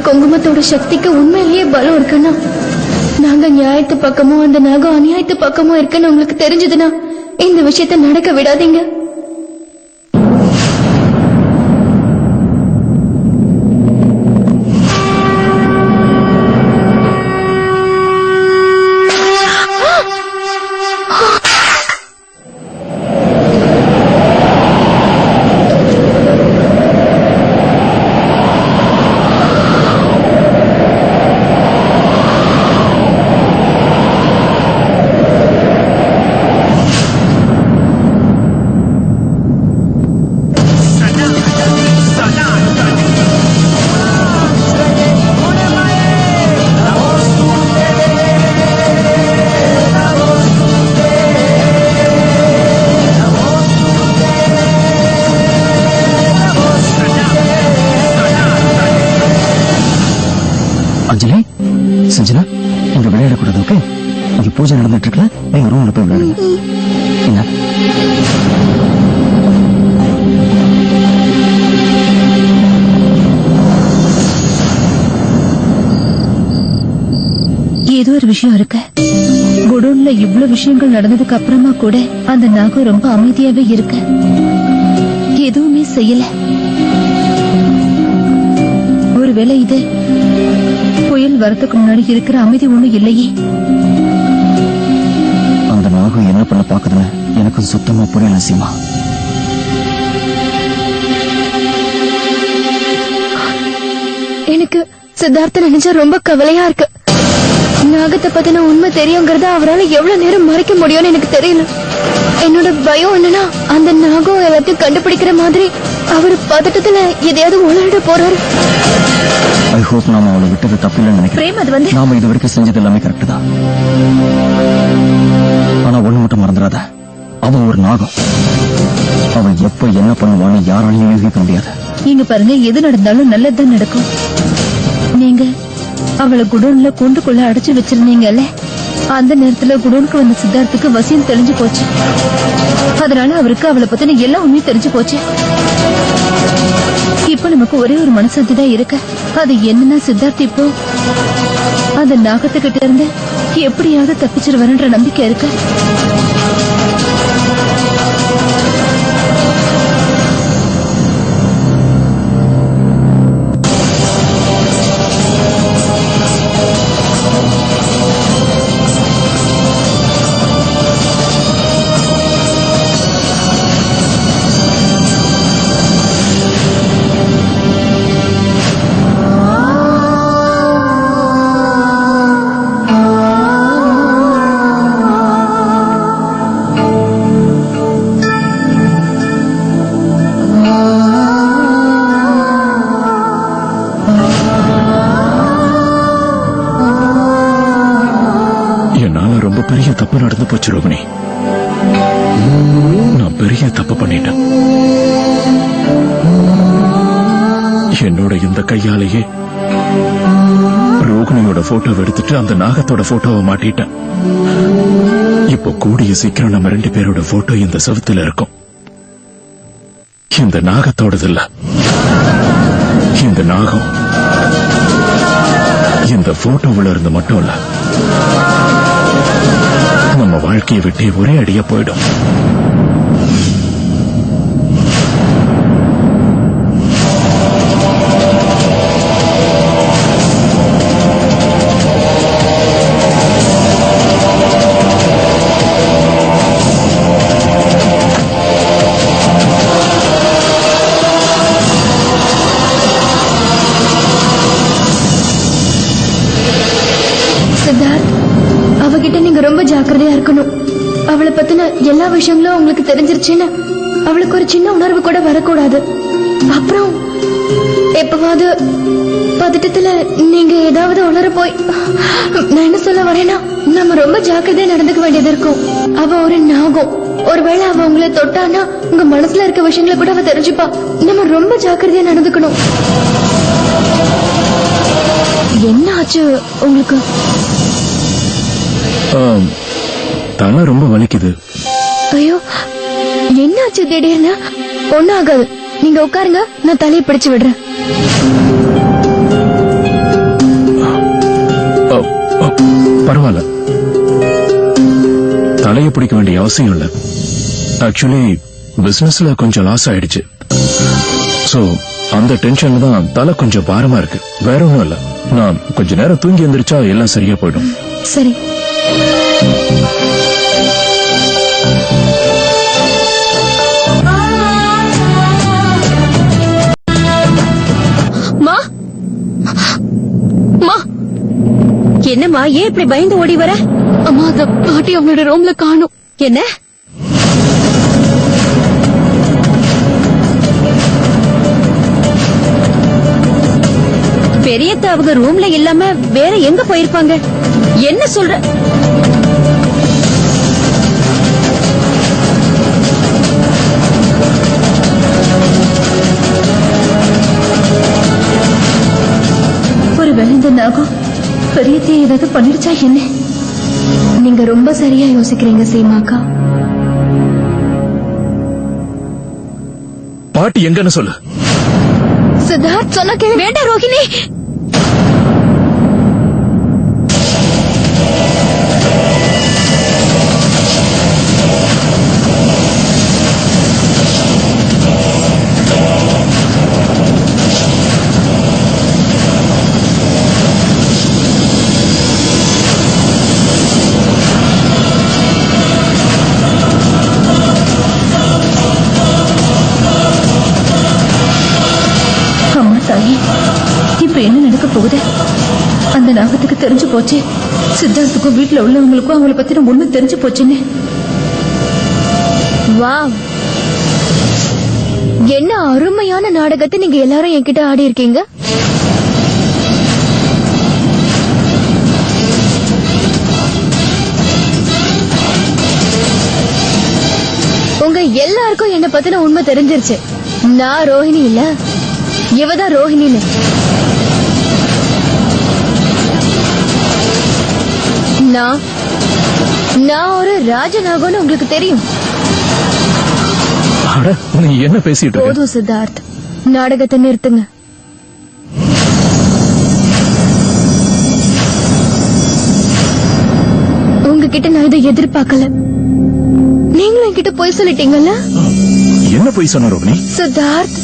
குங்குமத்தோட சக்திக்கு உண்மையிலேயே பலம் இருக்குன்னா, நாங்க நியாயத்து பக்கமோ அந்த நாகம் அநியாயத்து பக்கமோ இருக்குன்னு உங்களுக்கு தெரிஞ்சதுன்னா இந்த விஷயத்தை நடக்க விடாதீங்க. அஞ்சலி, சஞ்சனா, இங்க விளையாடக்கூடாது. ஓகே, இங்க பூஜை நடந்துட்டு இருக்கல, நீங்க ரூம்ல போய் விளையாடுங்க. என்ன ஏதோ ஒரு விஷயம் இருக்கு. குடோன்ல இவ்வளவு விஷயங்கள் நடந்ததுக்கு அப்புறமா கூட அந்த நாகம் ரொம்ப அமைதியாவே இருக்கு, எதுவுமே செய்யல. ஒருவேளை இது புயல் வரத்துக்கு முன்னாடி இருக்கிற அமைதி ஒண்ணும் இல்லையே. அந்த நாகம் என்ன பண்ண பாக்குதுன்னு எனக்கு சுத்தமா புரியல சீமா. எனக்கு சித்தார்த்த நினைச்சா ரொம்ப கவலையா இருக்கு. நாகத்தை பத்தின உண்மை தெரியுங்கிறத அவரால் எவ்வளவு நேரம் மறைக்க முடியும்னு எனக்கு தெரியல. என்னோட பயம் என்னன்னா, அந்த நாகம் எல்லாத்தையும் கண்டுபிடிக்கிற மாதிரி அவர் பதட்டத்துல எதையாவது உணர்ந்து போறாரு. ஐ ஹோப் நாம அவளை விட்டது தப்பில்லைன்னு நினைக்கிறேன். நாம இது வரைக்கும் செஞ்சது எல்லாமே கரெக்ட் தான். ஆனா ஒண்ணு மட்டும் மறந்துடாத, அவன் ஒரு நாகம். அவன் எப்ப என்ன பண்ணுவான்னு யாராலையும் யூகிக்க முடியாது. நீங்க பாருங்க, எது நடந்தாலும் நல்லதுதான் நடக்கும். நீங்க அவளை குடோன்ல கொண்டுக்குள்ள அடைச்சு வச்சிருந்தீங்கல்ல, அந்த நேரத்துல குடோனுக்கு வந்த சித்தார்த்துக்கு வசியம் தெரிஞ்சு போச்சு. அதனால அவருக்கு அவளை பத்தின எல்லா உண்மையும் தெரிஞ்சு போச்சு. இப்ப நமக்கு ஒரே ஒரு மனசாந்தி தான் இருக்கு. அது என்னன்னா, சித்தார்த் இப்போ அந்த நாகத்துக்கிட்ட இருந்து எப்படியாவது தப்பிச்சிருவாருன்ற நம்பிக்கை இருக்கு. பெரிய தப்பு நடந்து போச்சு ரோகிணி. நான் பெரிய தப்பு பண்ணிட்டேன். என்னோட இந்த கையாலேயே ரோகிணியோட போட்டோவை எடுத்துட்டு அந்த நாகத்தோட போட்டோவை மாட்டிட்டேன். இப்போ கூடிய சீக்கிரம் நம்ம 2 பேரோட போட்டோ இந்த செவுத்துல இருக்கும். இந்த நாகத்தோடது இல்ல. இந்த நாகம் இந்த போட்டோவுல இருந்து மட்டும் இல்ல, நம்ம வாழ்க்கையை விட்டு ஒரே அடியா போயிடும். சித்தார்த், அவகிட்ட நீங்க ரொம்ப ஜாக்கிரதையா இருக்கணும். அவளை பத்தின எல்லா விஷயங்களும் உங்களுக்கு தெரிஞ்சிருச்சுன்னு அவளுக்கு ஒரு சின்ன உணர்வு கூட வரக்கூடாது. அப்புறம் எப்பவாவது பதட்டத்துல நீங்க ஏதாவது உளற போய் நான் என்ன சொல்ல வரேன்னா நம்ம ரொம்ப ஜாக்கிரதையா நடந்துக்க வேண்டியது இருக்கும். அவ ஒரு நாகம். ஒருவேளை அவ உங்களை தொட்டானா உங்க மனசுல இருக்க விஷயங்களை கூட அவ தெரிஞ்சுப்பா. நம்ம ரொம்ப ஜாக்கிரதையா நடந்துக்கணும். என்ன ஆச்சு உங்களுக்கு? தலை ரொம்ப வலிக்குது. ஐயோ, என்ன ஆச்சு திடீர்னு? ஒன்னும் ஆகாது, நீங்க உட்காருங்க, நான் தலையை பிடிச்சு விடுறேன். பரவாயில்ல, தலையை பிடிக்க வேண்டிய அவசியம் இல்ல. ஆக்சுவலி பிசினஸ்ல கொஞ்சம் லாஸ் ஆயிடுச்சு. சோ அந்த டென்ஷன்ல தான் தலை கொஞ்சம் பாரமா இருக்கு. வேற ஒண்ணும் இல்ல. நான் கொஞ்ச நேரம் தூங்கி எந்திரிச்சா எல்லாம் சரியா போயிடும். சரி. என்னம்மா, ஏன் இப்படி பயந்து ஓடி வர? அம்மா, அந்த பாட்டி அவங்களோட ரூம்ல காணும். என்ன? பெரியத்த அவங்க ரூம்ல இல்லாம வேற எங்க போயிருப்பாங்க? என்ன சொல்ற? ஒருவேளை இந்த நாகம் பெரியத்தையே ஏதாவது பண்ணிடுச்சா என்ன? நீங்க ரொம்ப சரியா யோசிக்கிறீங்க சீமாக்கா. பாட்டி எங்கன்னு சொல்லு. சித்தார்த் சொன்ன கேள்வி. வேண்டாம் ரோஹிணி. இப்ப என்ன நடக்க போகுது? அந்த நாகத்துக்கு தெரிஞ்சு போச்சு. சித்தார்த்துக்கும் வீட்டுல உள்ளவங்களுக்கும் அவங்களை பத்தின உண்மை தெரிஞ்சு போச்சுன்னு. வாவ், என்ன அருமையான நாடகத்தை நீங்க எல்லாரும் என்கிட்ட ஆடி இருக்கீங்க. உங்க எல்லாருக்கும் என்ன பத்தின உண்மை தெரிஞ்சிருச்சு. நான் ரோஹிணி இல்ல, இவதான் ரோஹிணின்னு. நான் ஒரு ராஜநாகம்னு உங்களுக்கு தெரியும். நீ என்ன பேசிட்டு இருக்க? போதும் சித்தார்த், நாடகத்தை நிறுத்துங்க. உங்ககிட்ட நான் இதை எதிர்பார்க்கல. நீங்களும் என்கிட்ட போய் சொல்லிட்டீங்கல்ல. என்ன போய் சொன்ன ரோஹிணி? சித்தார்த்,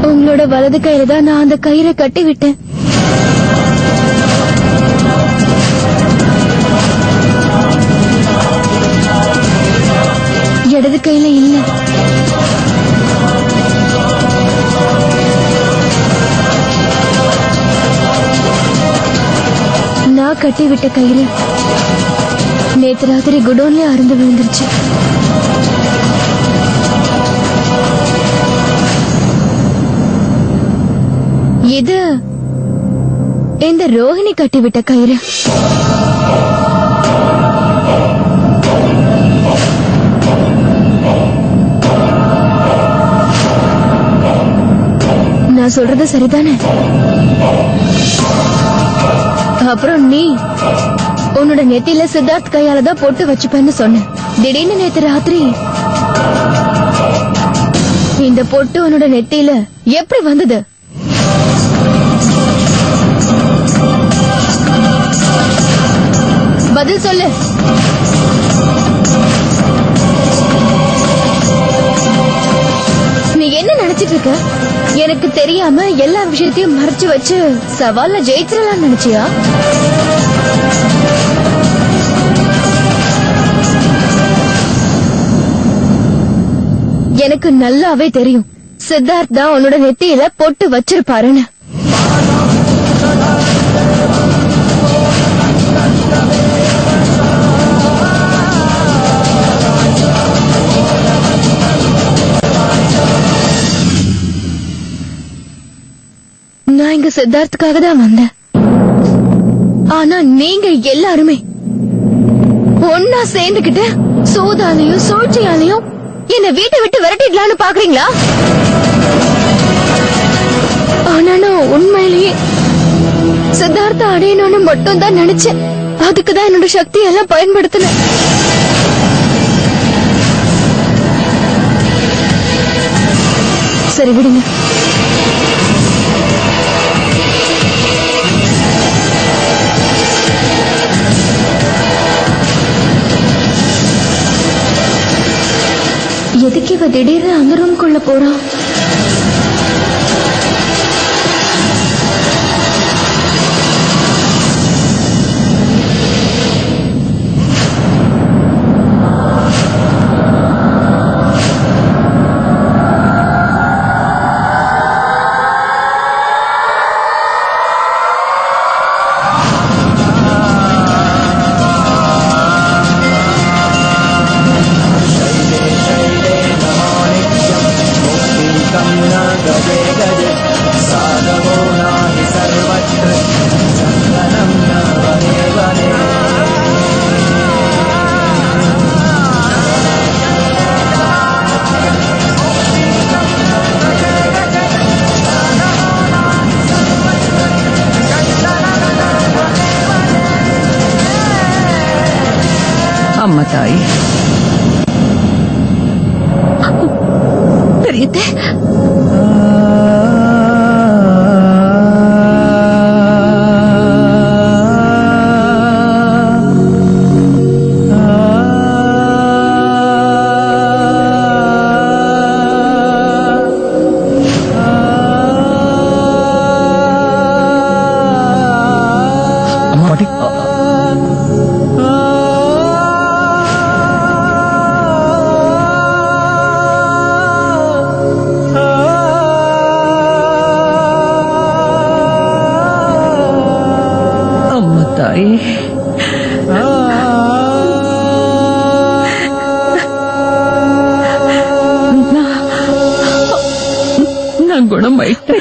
உங்களோட வலது கையில தான் நான் அந்த கயிறை கட்டி விட்டேன். இடது கையில இல்ல. நான் கட்டி விட்ட கயிறு நேத்து ராத்திரி குடோன்ல அருந்து விழுந்துருச்சு. இது இந்த ரோஹிணி கட்டிவிட்ட கயிறு. நான் சொல்றது சரிதானே? அப்புறம் நீ உன்னோட நெத்தியில சித்தார்த் கையால தான் போட்டு வச்சுப்பேன்னு சொன்ன. திடீர்னு நேத்து ராத்திரி இந்த பொட்டு உன்னோட நெத்தியில எப்படி வந்தது? பதில் சொல்லு. நீ என்ன நினைச்சிட்டு இருக்க? எனக்கு தெரியாம எல்லா விஷயத்தையும் மறைச்சு வச்சு சவால்ல ஜெயிச்சிடலாம் நினைச்சியா? எனக்கு நல்லாவே தெரியும் சித்தார்த் தான் உன்னோட நெத்தியில பொட்டு வச்சிருப்பாருன்னு. இங்க சித்தார்த்துக்காக தான் வந்தேன். ஆனா நீங்க எல்லாருமே ஒன்னா சேர்ந்துகிட்டு சூதாலையும் சூழ்ச்சியாலையும் என்ன வீட்டை விட்டு விரட்டிடலான்னு பாக்குறீங்களா? ஆனா நான் உண்மையிலேயே சித்தார்த்த அடையணும்னு மட்டும் தான் நினைச்சேன். அதுக்குதான் என்னோட சக்தி எல்லாம் பயன்படுத்தினேன். சரி விடுங்க. எதுக்கு இவ திடீர்னு அந்த ரூம்குள்ள போறான்? அம்மா தாய் பெரியத்தே, அம்மா பாட்டி அம்மா தாய் நான் குணமாயிட்டேன்.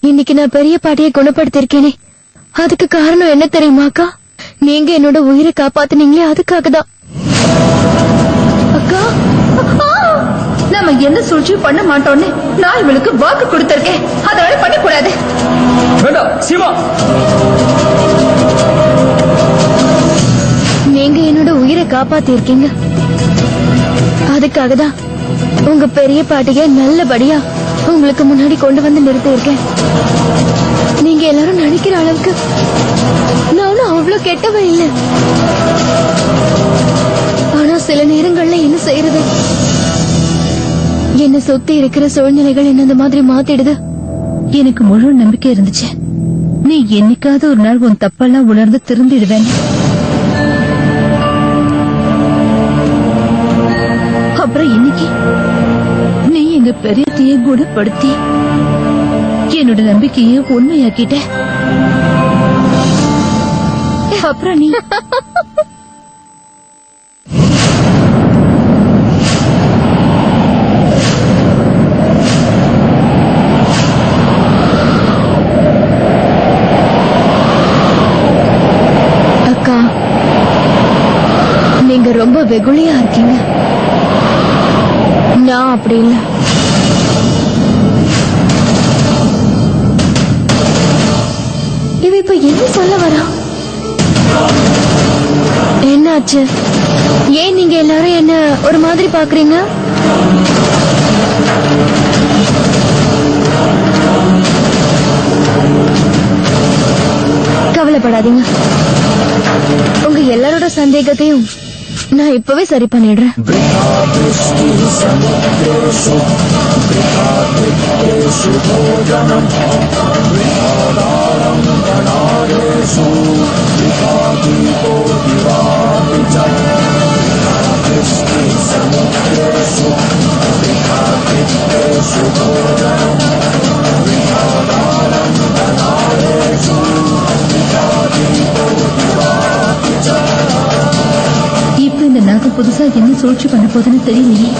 இன்னைக்கு நான் பெரிய பாட்டியை குணப்படுத்திருக்கேனே, அதுக்கு காரணம் என்ன தெரியுமாக்கா? நீங்க என்னோட உயிரை காப்பாத்துனீங்களே, அதுக்காக தான். அக்கா, நம்ம எந்த சூழ்ச்சியும் பண்ண மாட்டோம்னு நான் இவளுக்கு வாக்கு கொடுத்திருக்கேன். அதனால பண்ணக்கூடாது. வேண்டாம் சிவா. நீங்க என்னோட உயிரை காப்பாத்திருக்கீங்க, அதுக்காக தான் உங்க பெரிய பாட்டியை நல்லபடியா உங்களுக்கு முன்னாடி கொண்டு வந்து நிறுத்தி இருக்கேன். நீங்க எல்லாரும் நினைக்கிற அளவுக்கு நானும் அவ்வளவு கெட்டவன் இல்லை. ஆனா சில நேரங்கள்ல என்ன செய்யறது, என்ன சுத்தி இருக்கிற சூழ்நிலைகள் என்ன அந்த மாதிரி மாத்திடுது. எனக்கு முழு நம்பிக்கை இருந்துச்சு, நீ என்னைக்காவது ஒரு நாள் உன் தப்பெல்லாம் உணர்ந்து திருந்திடுவேன். அப்புறம் இன்னைக்கு நீ எங்க பெரியத்தையே குணப்படுத்தி என்னோட நம்பிக்கையை உண்மையாக்கிட்ட. அப்புறம் நீ அக்கா, நீங்க ரொம்ப வெகுளியா இருக்கீங்க. நான் அப்படி இல்ல. இவ இப்ப என்ன சொல்ல வரா? என்னாச்சு? ஏன் நீங்க எல்லாரும் என்ன ஒரு மாதிரி பாக்குறீங்க? கவலைப்படாதீங்க, உங்க எல்லாரோட சந்தேகத்தையும் நான் இப்பவே சரி பண்ணிடுறேன். இப்ப இந்த நாகம் புதுசா என்ன சூழ்ச்சி பண்ண போதுன்னு தெரியலையே.